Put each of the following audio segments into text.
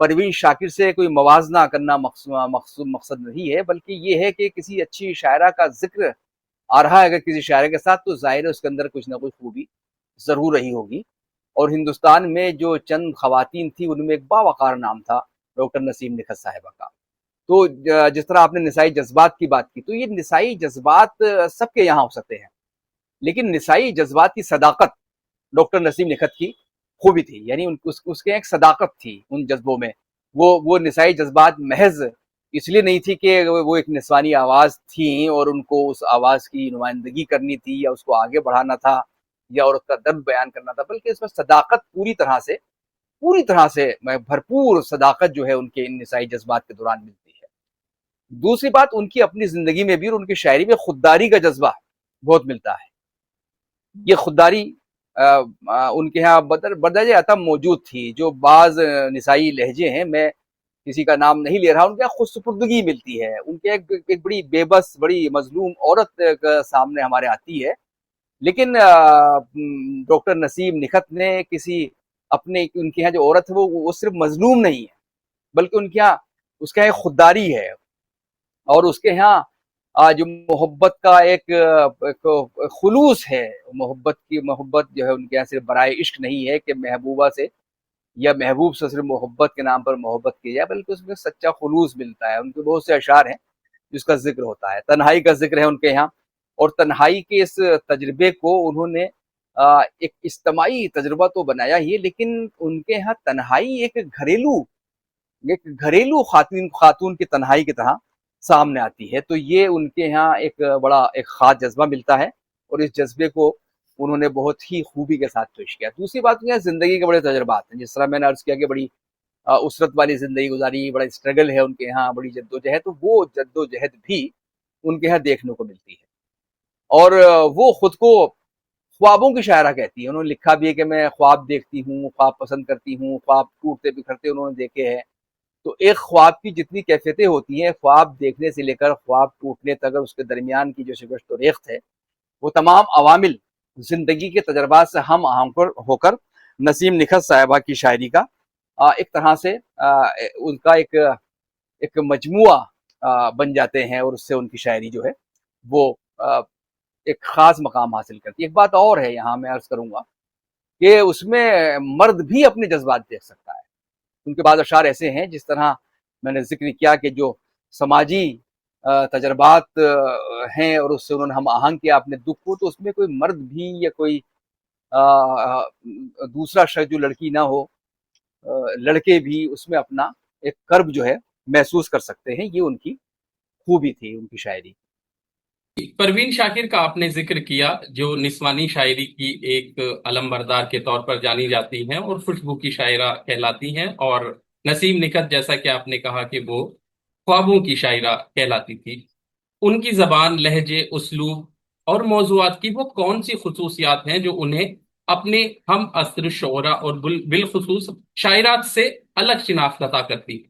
پروین شاکر سے کوئی موازنہ کرنا مقصد نہیں ہے، بلکہ یہ ہے کہ کسی اچھی شاعرہ کا ذکر آ رہا ہے اگر کسی شاعرہ کے ساتھ، تو ظاہر ہے اس کے اندر کچھ نہ کچھ خوبی ضرور رہی ہوگی۔ اور ہندوستان میں جو چند خواتین تھی ان میں ایک باوقار نام تھا ڈاکٹر نسیم نکھت صاحبہ کا۔ تو جس طرح آپ نے نسائی جذبات کی بات کی، تو یہ نسائی جذبات سب کے یہاں ہو سکتے ہیں، لیکن نسائی جذبات کی صداقت ڈاکٹر نسیم نکھت کی خوبی تھی، یعنی اس کے ایک صداقت تھی ان جذبوں میں۔ وہ نسائی جذبات محض اس لیے نہیں تھی کہ وہ ایک نسوانی آواز تھیں اور ان کو اس آواز کی نمائندگی کرنی تھی یا اس کو آگے بڑھانا تھا یا عورت کا درد بیان کرنا تھا، بلکہ اس میں صداقت پوری طرح سے بھرپور صداقت جو ہے ان کے ان نسائی جذبات کے دوران ملتی ہے۔ دوسری بات، ان کی اپنی زندگی میں بھی اور ان کی شاعری میں خودداری کا جذبہ بہت ملتا ہے۔ یہ خودداری ان کے ہاں بدرجہ عتم موجود تھی۔ جو بعض نسائی لہجے ہیں، میں کسی کا نام نہیں لے رہا، ان کے خود سپردگی ملتی ہے، ان کے ایک بڑی بے بس، بڑی مظلوم عورت سامنے ہمارے آتی ہے، لیکن ڈاکٹر نسیم نکھت نے کسی اپنے ان کے یہاں جو عورت ہے وہ صرف مظلوم نہیں ہے، بلکہ ان کے یہاں اس کا ایک خودداری ہے، اور اس کے یہاں جو محبت کا ایک خلوص ہے، محبت جو ہے ان کے یہاں صرف برائے عشق نہیں ہے کہ محبوبہ سے یا محبوب سے صرف محبت کے نام پر محبت کی جائے، بلکہ اس میں سچا خلوص ملتا ہے۔ ان کے بہت سے اشعار ہیں جس کا ذکر ہوتا ہے، تنہائی کا ذکر ہے ان کے یہاں، اور تنہائی کے اس تجربے کو انہوں نے ایک اجتماعی تجربہ تو بنایا ہی، لیکن ان کے یہاں تنہائی ایک گھریلو خاتون کی تنہائی کی طرح سامنے آتی ہے۔ تو یہ ان کے یہاں ایک خاص جذبہ ملتا ہے، اور اس جذبے کو انہوں نے بہت ہی خوبی کے ساتھ پیش کیا۔ دوسری بات یہ زندگی کے بڑے تجربات ہیں، جس طرح میں نے عرض کیا کہ بڑی اسرت والی زندگی گزاری، بڑا اسٹرگل ہے ان کے یہاں، بڑی جدوجہد، تو وہ جدوجہد بھی ان کے یہاں دیکھنے کو ملتی ہے۔ اور وہ خود کو خوابوں کی شاعرہ کہتی ہے، انہوں نے لکھا بھی ہے کہ میں خواب دیکھتی ہوں، خواب پسند کرتی ہوں، خواب ٹوٹتے بکھرتے انہوں نے دیکھے ہیں۔ تو ایک خواب کی جتنی کیفیتیں ہوتی ہیں، خواب دیکھنے سے لے کر خواب ٹوٹنے تک، اس کے درمیان کی جو شگشت و ریخت ہے، وہ تمام عوامل زندگی کے تجربات سے ہم آہنگ ہو کر نسیم نکھت صاحبہ کی شاعری کا ایک طرح سے ان کا ایک مجموعہ بن جاتے ہیں، اور اس سے ان کی شاعری جو ہے وہ ایک خاص مقام حاصل کرتی ہے۔ ایک بات اور ہے یہاں میں عرض کروں گا کہ اس میں مرد بھی اپنے جذبات دیکھ سکتا ہے۔ ان کے بعض اشعار ایسے ہیں، جس طرح میں نے ذکر کیا کہ جو سماجی تجربات ہیں اور اس سے انہوں نے ہم آہنگ کیا اپنے دکھ کو، تو اس میں کوئی مرد بھی یا کوئی دوسرا شخص جو لڑکی نہ ہو، لڑکے بھی اس میں اپنا ایک کرب جو ہے محسوس کر سکتے ہیں۔ یہ ان کی خوبی تھی ان کی شاعری۔ پروین شاکر کا آپ نے ذکر کیا، جو نسوانی شاعری کی ایک علم بردار کے طور پر جانی جاتی ہیں اور خوشبو کی شاعرہ کہلاتی ہیں، اور نسیم نکھت جیسا کہ آپ نے کہا کہ وہ خوابوں کی شاعرہ کہلاتی تھی۔ ان کی زبان، لہجے، اسلوب اور موضوعات کی وہ کون سی خصوصیات ہیں جو انہیں اپنے ہم عصر شعراء اور بالخصوص شاعرات سے الگ شناخت عطا کرتی؟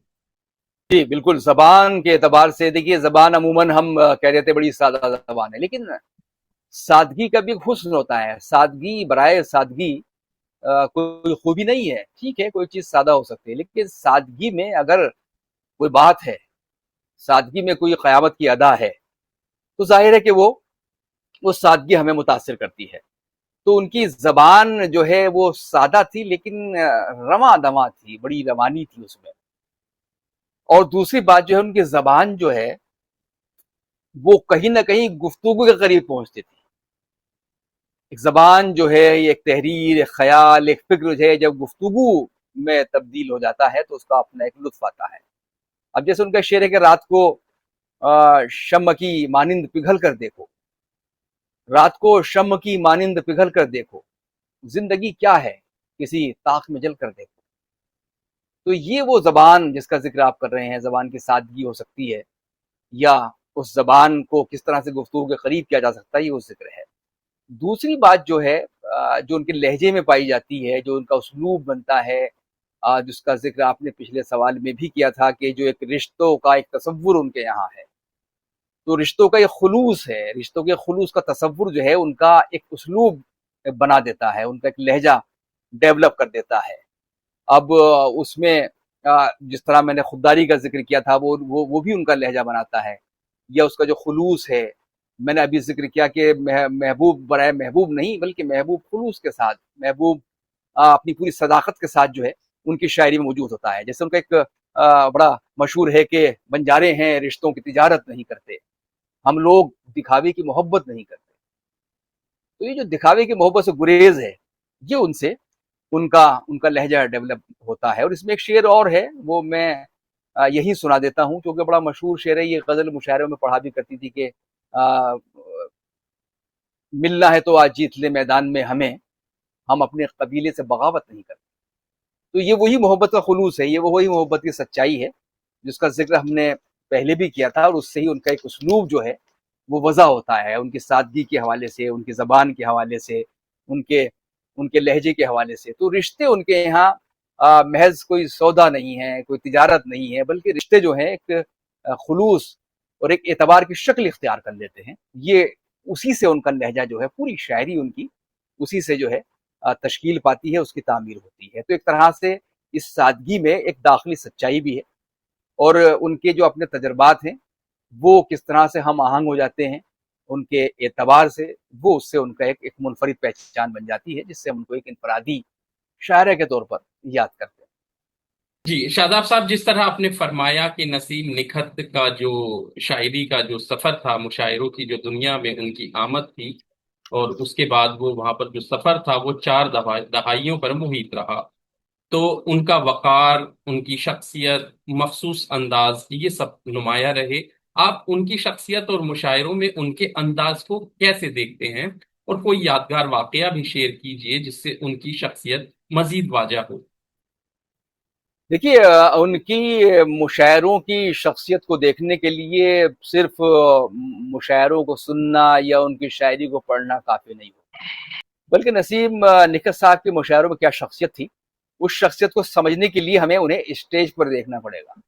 جی بالکل، زبان کے اعتبار سے دیکھیے، زبان عموماً ہم کہہ دیتے بڑی سادہ زبان ہے، لیکن سادگی کا بھی حسن ہوتا ہے۔ سادگی برائے سادگی کوئی خوبی نہیں ہے، ٹھیک ہے کوئی چیز سادہ ہو سکتی ہے، لیکن سادگی میں اگر کوئی بات ہے، سادگی میں کوئی قیامت کی ادا ہے، تو ظاہر ہے کہ وہ سادگی ہمیں متاثر کرتی ہے۔ تو ان کی زبان جو ہے وہ سادہ تھی، لیکن رواں دواں تھی، بڑی روانی تھی اس میں۔ اور دوسری بات جو ہے، ان کی زبان جو ہے وہ کہیں نہ کہیں گفتگو کے قریب پہنچتی تھی۔ ایک زبان جو ہے، ایک تحریر، ایک خیال، ایک فکر جو ہے، جب گفتگو میں تبدیل ہو جاتا ہے تو اس کا اپنا ایک لطف آتا ہے۔ اب جیسے ان کا شعر ہے کہ رات کو شمع کی مانند پگھل کر دیکھو، رات کو شمع کی مانند پگھل کر دیکھو، زندگی کیا ہے کسی طاق میں جل کر دیکھو۔ تو یہ وہ زبان جس کا ذکر آپ کر رہے ہیں، زبان کی سادگی ہو سکتی ہے، یا اس زبان کو کس طرح سے گفتگو کے قریب کیا جا سکتا ہے، یہ وہ ذکر ہے۔ دوسری بات جو ہے، جو ان کے لہجے میں پائی جاتی ہے، جو ان کا اسلوب بنتا ہے، جس کا ذکر آپ نے پچھلے سوال میں بھی کیا تھا کہ جو ایک رشتوں کا ایک تصور ان کے یہاں ہے، تو رشتوں کا ایک خلوص ہے، رشتوں کے خلوص کا تصور جو ہے ان کا ایک اسلوب بنا دیتا ہے، ان کا ایک لہجہ ڈیولپ کر دیتا ہے۔ اب اس میں جس طرح میں نے خودداری کا ذکر کیا تھا وہ بھی ان کا لہجہ بناتا ہے، یا اس کا جو خلوص ہے، میں نے ابھی ذکر کیا کہ محبوب برائے محبوب نہیں بلکہ محبوب خلوص کے ساتھ، محبوب اپنی پوری صداقت کے ساتھ جو ہے ان کی شاعری میں موجود ہوتا ہے. جیسے ان کا ایک بڑا مشہور ہے کہ بنجارے ہیں رشتوں کی تجارت نہیں کرتے، ہم لوگ دکھاوے کی محبت نہیں کرتے. تو یہ جو دکھاوے کی محبت سے گریز ہے، یہ ان کا لہجہ ڈیولپ ہوتا ہے. اور اس میں ایک شعر اور ہے، وہ میں یہی سنا دیتا ہوں کیونکہ بڑا مشہور شعر ہے. یہ غزل مشاعروں میں پڑھا بھی کرتی تھی کہ ملنا ہے تو آج جیت لے میدان میں ہمیں، ہم اپنے قبیلے سے بغاوت نہیں کرتے. تو یہ وہی محبت کا خلوص ہے، یہ وہی محبت کی سچائی ہے جس کا ذکر ہم نے پہلے بھی کیا تھا. اور اس سے ہی ان کا ایک اسلوب جو ہے وہ وضع ہوتا ہے، ان کی سادگی کے حوالے سے، ان کی زبان کے حوالے سے، ان کے لہجے کے حوالے سے. تو رشتے ان کے یہاں محض کوئی سودا نہیں ہے، کوئی تجارت نہیں ہے، بلکہ رشتے جو ہیں ایک خلوص اور ایک اعتبار کی شکل اختیار کر لیتے ہیں. یہ اسی سے ان کا لہجہ جو ہے، پوری شاعری ان کی اسی سے جو ہے تشکیل پاتی ہے، اس کی تعمیر ہوتی ہے. تو ایک طرح سے اس سادگی میں ایک داخلی سچائی بھی ہے، اور ان کے جو اپنے تجربات ہیں وہ کس طرح سے ہم آہنگ ہو جاتے ہیں ان کے اعتبار سے، وہ اس سے ان کا ایک منفرد پہچان بن جاتی ہے، جس سے ہم ان کو ایک انفرادی شاعر کے طور پر یاد کرتے ہیں. جی شاداب صاحب، جس طرح آپ نے فرمایا کہ نسیم نکھت کا جو شاعری کا جو سفر تھا، مشاعروں کی جو دنیا میں ان کی آمد تھی، اور اس کے بعد وہ وہاں پر جو سفر تھا وہ 4 دہائیوں پر محیط رہا، تو ان کا وقار، ان کی شخصیت، مخصوص انداز، یہ سب نمایاں رہے. آپ ان کی شخصیت اور مشاعروں میں ان کے انداز کو کیسے دیکھتے ہیں؟ اور کوئی یادگار واقعہ بھی شیئر کیجئے جس سے ان کی شخصیت مزید واضح ہو. دیکھیے، ان کی مشاعروں کی شخصیت کو دیکھنے کے لیے صرف مشاعروں کو سننا یا ان کی شاعری کو پڑھنا کافی نہیں ہوتا، بلکہ نسیم نکھت صاحب کی مشاعروں میں کیا شخصیت تھی، اس شخصیت کو سمجھنے کے لیے ہمیں انہیں اسٹیج پر دیکھنا پڑے گا.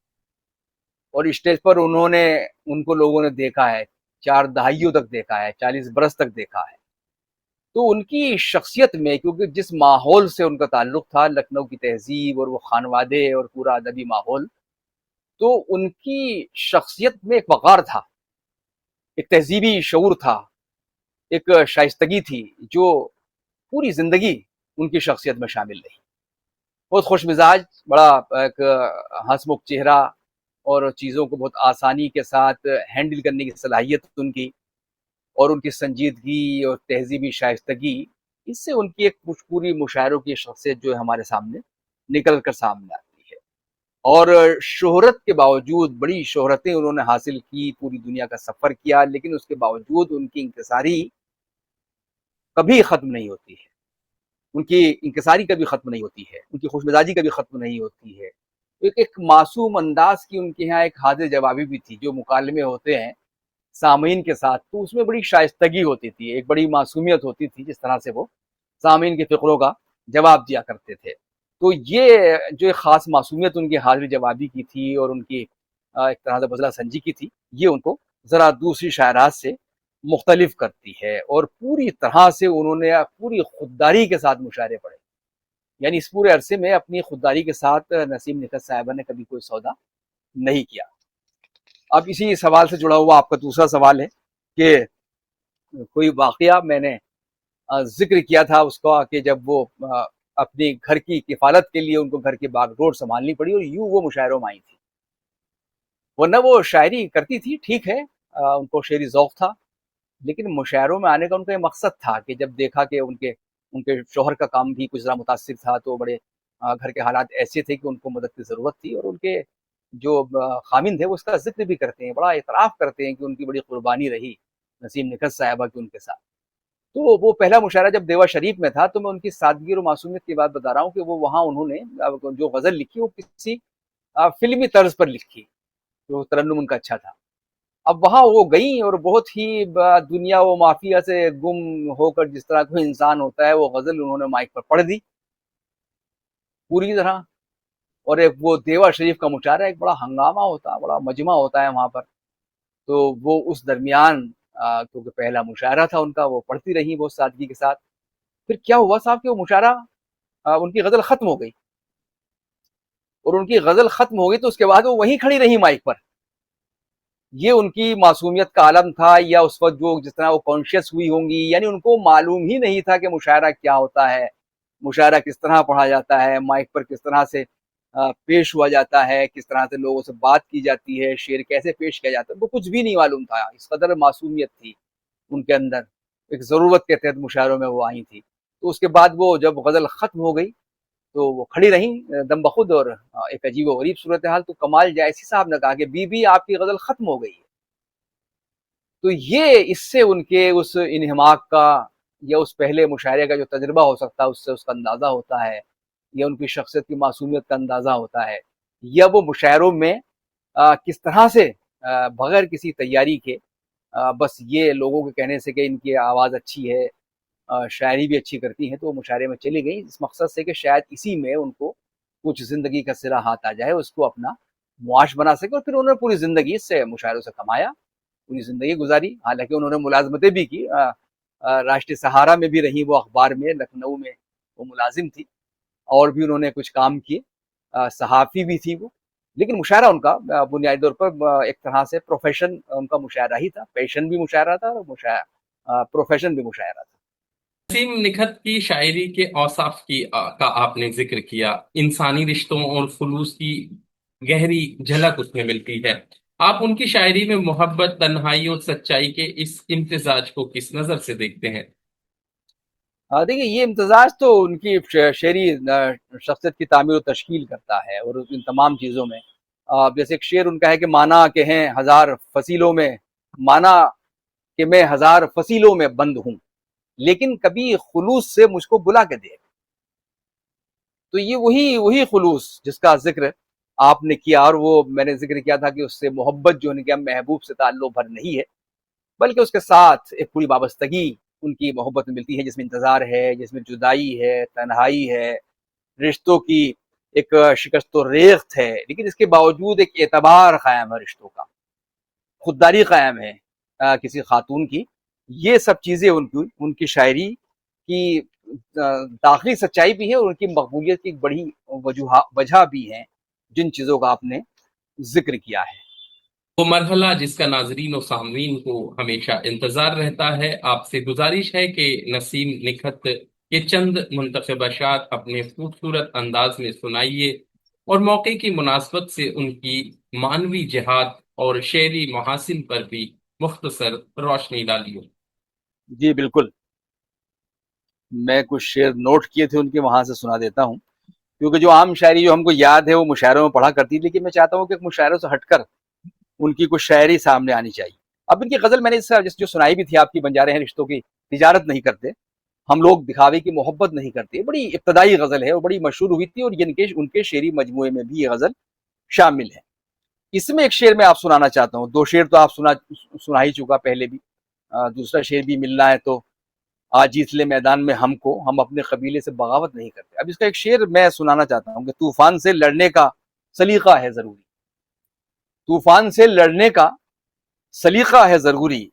اور اسٹیج پر ان کو لوگوں نے دیکھا ہے، 4 دہائیوں تک دیکھا ہے، 40 برس تک دیکھا ہے. تو ان کی شخصیت میں، کیونکہ جس ماحول سے ان کا تعلق تھا، لکھنؤ کی تہذیب اور وہ خانوادے اور پورا ادبی ماحول، تو ان کی شخصیت میں ایک وقار تھا، ایک تہذیبی شعور تھا، ایک شائستگی تھی جو پوری زندگی ان کی شخصیت میں شامل رہی. بہت خوش مزاج، بڑا ایک ہنس مکھ چہرہ، اور چیزوں کو بہت آسانی کے ساتھ ہینڈل کرنے کی صلاحیت ان کی، اور ان کی سنجیدگی اور تہذیبی شائستگی، اس سے ان کی ایک پوری مشاعروں کی شخصیت جو ہے ہمارے سامنے نکل کر سامنے آتی ہے. اور شہرت کے باوجود، بڑی شہرتیں انہوں نے حاصل کی، پوری دنیا کا سفر کیا، لیکن اس کے باوجود ان کی انکساری کبھی ختم نہیں ہوتی ہے، ان کی انکساری کبھی ختم نہیں ہوتی ہے، ان کی خوش مزاجی کبھی ختم نہیں ہوتی ہے. ایک معصوم انداز کی ان کے یہاں ایک حاضر جوابی بھی تھی. جو مکالمے ہوتے ہیں سامعین کے ساتھ، تو اس میں بڑی شائستگی ہوتی تھی، ایک بڑی معصومیت ہوتی تھی، جس طرح سے وہ سامعین کے فقروں کا جواب دیا کرتے تھے. تو یہ جو ایک خاص معصومیت ان کی حاضر جوابی کی تھی، اور ان کی ایک طرح سے بزلہ سنجی کی تھی، یہ ان کو ذرا دوسری شاعرات سے مختلف کرتی ہے. اور پوری طرح سے انہوں نے پوری خودداری کے ساتھ مشاعرے پڑھے، یعنی اس پورے عرصے میں اپنی خودداری کے ساتھ نسیم نکھت صاحبہ نے کبھی کوئی سودا نہیں کیا. اب اسی سوال سے جڑا ہوا آپ کا دوسرا سوال ہے کہ کوئی واقعہ میں نے ذکر کیا تھا اس کا، کہ جب وہ اپنی گھر کی کفالت کے لیے ان کو گھر کی باغ ڈور سنبھالنی پڑی، اور یوں وہ مشاعروں میں آئی تھی. ورنہ وہ شاعری کرتی تھی، ٹھیک ہے، ان کو شعری ذوق تھا، لیکن مشاعروں میں آنے کا ان کا یہ مقصد تھا کہ جب دیکھا کہ ان کے شوہر کا کام بھی کچھ ذرا متاثر تھا، تو بڑے گھر کے حالات ایسے تھے کہ ان کو مدد کی ضرورت تھی، اور ان کے جو خامند ہے وہ اس کا ذکر بھی کرتے ہیں، بڑا اعتراف کرتے ہیں کہ ان کی بڑی قربانی رہی نسیم نکھت صاحبہ کی ان کے ساتھ. تو وہ پہلا مشاعرہ جب دیوا شریف میں تھا، تو میں ان کی سادگی اور معصومیت کی بات بتا رہا ہوں کہ وہ وہاں انہوں نے جو غزل لکھی وہ کسی فلمی طرز پر لکھی، جو ترنم ان کا اچھا تھا. اب وہاں وہ گئیں اور بہت ہی دنیا و مافیا سے گم ہو کر جس طرح کوئی انسان ہوتا ہے، وہ غزل انہوں نے مائک پر پڑھ دی پوری طرح. اور ایک وہ دیوا شریف کا مشاعرہ، ایک بڑا ہنگامہ ہوتا ہے، بڑا مجمع ہوتا ہے وہاں پر. تو وہ اس درمیان کیونکہ پہلا مشاعرہ تھا ان کا، وہ پڑھتی رہی بہت سادگی کے ساتھ. پھر کیا ہوا صاحب کہ وہ مشاعرہ ان کی غزل ختم ہو گئی. اور ان کی غزل ختم ہو گئی تو اس کے بعد وہ وہیں کھڑی رہی مائک پر. یہ ان کی معصومیت کا عالم تھا، یا اس وقت جو جس طرح وہ کانشیس ہوئی ہوں گی، یعنی ان کو معلوم ہی نہیں تھا کہ مشاعرہ کیا ہوتا ہے، مشاعرہ کس طرح پڑھا جاتا ہے، مائک پر کس طرح سے پیش ہوا جاتا ہے، کس طرح سے لوگوں سے بات کی جاتی ہے، شعر کیسے پیش کیا جاتا ہے، وہ کچھ بھی نہیں معلوم تھا. اس قدر معصومیت تھی ان کے اندر، ایک ضرورت کے تحت مشاعروں میں وہ آئی تھی. تو اس کے بعد وہ جب غزل ختم ہو گئی تو وہ کھڑی رہیں دم بخود، اور ایک عجیب و غریب صورتحال. تو کمال جائسی صاحب نے کہا کہ بی بی آپ کی غزل ختم ہو گئی ہے. تو یہ اس سے ان کے اس انہماک کا یا اس پہلے مشاعرے کا جو تجربہ ہو سکتا ہے اس سے اس کا اندازہ ہوتا ہے، یا ان کی شخصیت کی معصومیت کا اندازہ ہوتا ہے، یا وہ مشاعروں میں کس طرح سے بغیر کسی تیاری کے بس یہ لوگوں کے کہنے سے کہ ان کی آواز اچھی ہے، شاعری بھی اچھی کرتی ہیں، تو وہ مشاعرے میں چلی گئی اس مقصد سے کہ شاید اسی میں ان کو کچھ زندگی کا سرا ہاتھ آ جائے، اس کو اپنا معاش بنا سکے. اور پھر انہوں نے پوری زندگی اس سے مشاعروں سے کمایا، پوری زندگی گزاری. حالانکہ انہوں نے ملازمتیں بھی کی، راشٹریہ سہارا میں بھی رہی وہ، اخبار میں لکھنؤ میں وہ ملازم تھی، اور بھی انہوں نے کچھ کام کیے، صحافی بھی تھی وہ. لیکن مشاعرہ ان کا بنیادی طور پر ایک طرح سے پروفیشن ان کا مشاعرہ ہی تھا، پیشن بھی مشاعرہ تھا اور پروفیشن بھی مشاعرہ تھا. نسیم نکھت کی شاعری کے اوصاف کا آپ نے ذکر کیا، انسانی رشتوں اور خلوص کی گہری جھلک اس میں ملتی ہے. آپ ان کی شاعری میں محبت، تنہائی اور سچائی کے اس امتزاج کو کس نظر سے دیکھتے ہیں؟ دیکھیے یہ امتزاج تو ان کی شعری شخصیت کی تعمیر و تشکیل کرتا ہے، اور ان تمام چیزوں میں جیسے ایک شعر ان کا ہے کہ مانا کہ ہیں ہزار فصیلوں میں، مانا کہ میں ہزار فصیلوں میں بند ہوں، لیکن کبھی خلوص سے مجھ کو بلا کے دے. تو یہ وہی خلوص جس کا ذکر آپ نے کیا، اور وہ میں نے ذکر کیا تھا کہ اس سے محبت جو ان کے محبوب سے تعلق بھر نہیں ہے، بلکہ اس کے ساتھ ایک پوری وابستگی ان کی محبت میں ملتی ہے، جس میں انتظار ہے، جس میں جدائی ہے، تنہائی ہے، رشتوں کی ایک شکست و ریخت ہے، لیکن اس کے باوجود ایک اعتبار قائم ہے، رشتوں کا خودداری قائم ہے کسی خاتون کی. یہ سب چیزیں ان کی شاعری کی داخلی سچائی بھی ہے، اور ان کی مقبولیت کی بڑی وجہ بھی ہیں، جن چیزوں کا آپ نے ذکر کیا ہے. وہ مرحلہ جس کا ناظرین و سامعین کو ہمیشہ انتظار رہتا ہے. آپ سے گزارش ہے کہ نسیم نکھت کے چند منتخب اشعار اپنے خوبصورت انداز میں سنائیے، اور موقع کی مناسبت سے ان کی معنوی جہاد اور شعری محاسن پر بھی مختصر روشنی ڈالیے. جی بالکل، میں کچھ شعر نوٹ کیے تھے ان کے، وہاں سے سنا دیتا ہوں. کیونکہ جو عام شاعری جو ہم کو یاد ہے وہ مشاعروں میں پڑھا کرتی، لیکن میں چاہتا ہوں کہ مشاعروں سے ہٹ کر ان کی کچھ شاعری سامنے آنی چاہیے. اب ان کی غزل میں نے جو سنائی بھی تھی آپ کی، بن جا رہے ہیں رشتوں کی تجارت نہیں کرتے ہم لوگ، دکھاوے کی محبت نہیں کرتے، بڑی ابتدائی غزل ہے اور بڑی مشہور ہوئی تھی، اور ان کے شعری مجموعے میں بھی یہ غزل شامل ہے. اس میں ایک شعر میں آپ سنانا چاہتا ہوں، دو شعر تو آپ سنا ہی چکا پہلے بھی، دوسرا شعر بھی ملنا ہے تو آج جیت لے میدان میں ہم کو، ہم اپنے قبیلے سے بغاوت نہیں کرتے. اب اس کا ایک شعر میں سنانا چاہتا ہوں کہ طوفان سے لڑنے کا سلیقہ ہے ضروری، طوفان سے لڑنے کا سلیقہ ہے ضروری،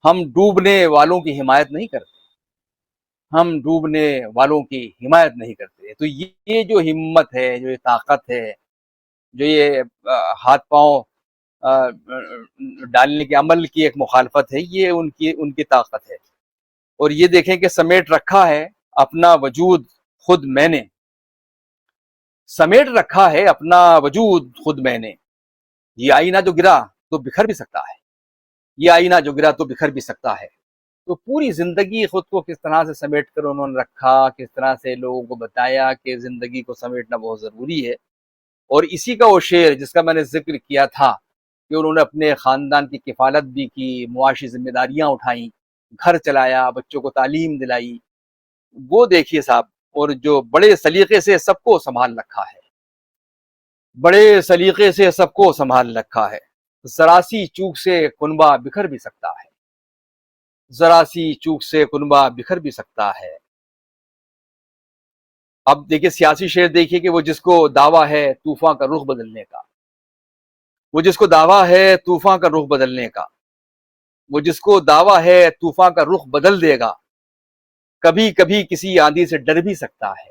ہم ڈوبنے والوں کی حمایت نہیں کرتے، ہم ڈوبنے والوں کی حمایت نہیں کرتے. تو یہ جو ہمت ہے، جو یہ طاقت ہے، جو یہ ہاتھ پاؤں ڈالنے کے عمل کی ایک مخالفت ہے، یہ ان کی طاقت ہے. اور یہ دیکھیں کہ سمیٹ رکھا ہے اپنا وجود خود میں نے، سمیٹ رکھا ہے اپنا وجود خود میں نے، یہ آئینہ جو گرا تو بکھر بھی سکتا ہے، یہ آئینہ جو گرا تو بکھر بھی سکتا ہے. تو پوری زندگی خود کو کس طرح سے سمیٹ کر انہوں نے رکھا، کس طرح سے لوگوں کو بتایا کہ زندگی کو سمیٹنا بہت ضروری ہے. اور اسی کا وہ شعر جس کا میں نے ذکر کیا تھا کہ انہوں نے اپنے خاندان کی کفالت بھی کی، معاشی ذمہ داریاں اٹھائیں، گھر چلایا، بچوں کو تعلیم دلائی، وہ دیکھیے صاحب. اور جو بڑے سلیقے سے سب کو سنبھال رکھا ہے، بڑے سلیقے سے سب کو سنبھال رکھا ہے، ذرا سی چوک سے کنبہ بکھر بھی سکتا ہے، ذرا سی چوک سے کنبہ بکھر بھی سکتا ہے. اب دیکھیے سیاسی شعر دیکھیے کہ وہ جس کو دعویٰ ہے طوفان کا رخ بدلنے کا، وہ جس کو دعویٰ ہے طوفان کا رخ بدلنے کا، وہ جس کو دعویٰ ہے طوفان کا رخ بدل دے گا، کبھی کبھی کسی آندھی سے ڈر بھی سکتا ہے،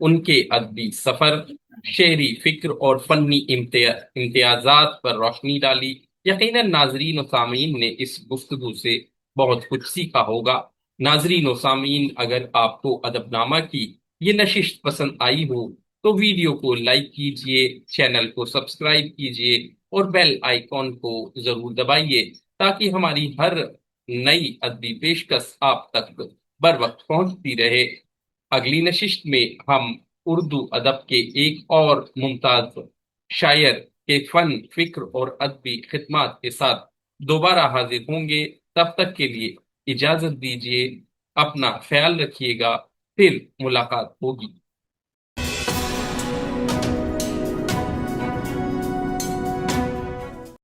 ان کے ادبی سفر، شعری فکر اور فنی امتیازات پر روشنی ڈالی۔ یقیناً ناظرین و سامعین نے اس گفتگو سے بہت کچھ سیکھا ہوگا۔ ناظرین و سامعین، اگر آپ کو ادب نامہ کی یہ نشست پسند آئی ہو تو ویڈیو کو لائک کیجئے، چینل کو سبسکرائب کیجئے اور بیل آئیکن کو ضرور دبائیے تاکہ ہماری ہر نئی ادبی پیشکش آپ تک بر وقت پہنچتی رہے۔ اگلی نشست میں ہم اردو ادب کے ایک اور ممتاز شاعر کے فن، فکر اور ادبی خدمات کے ساتھ دوبارہ حاضر ہوں گے۔ تب تک کے لیے اجازت دیجیے، اپنا خیال رکھیے گا، پھر ملاقات ہوگی۔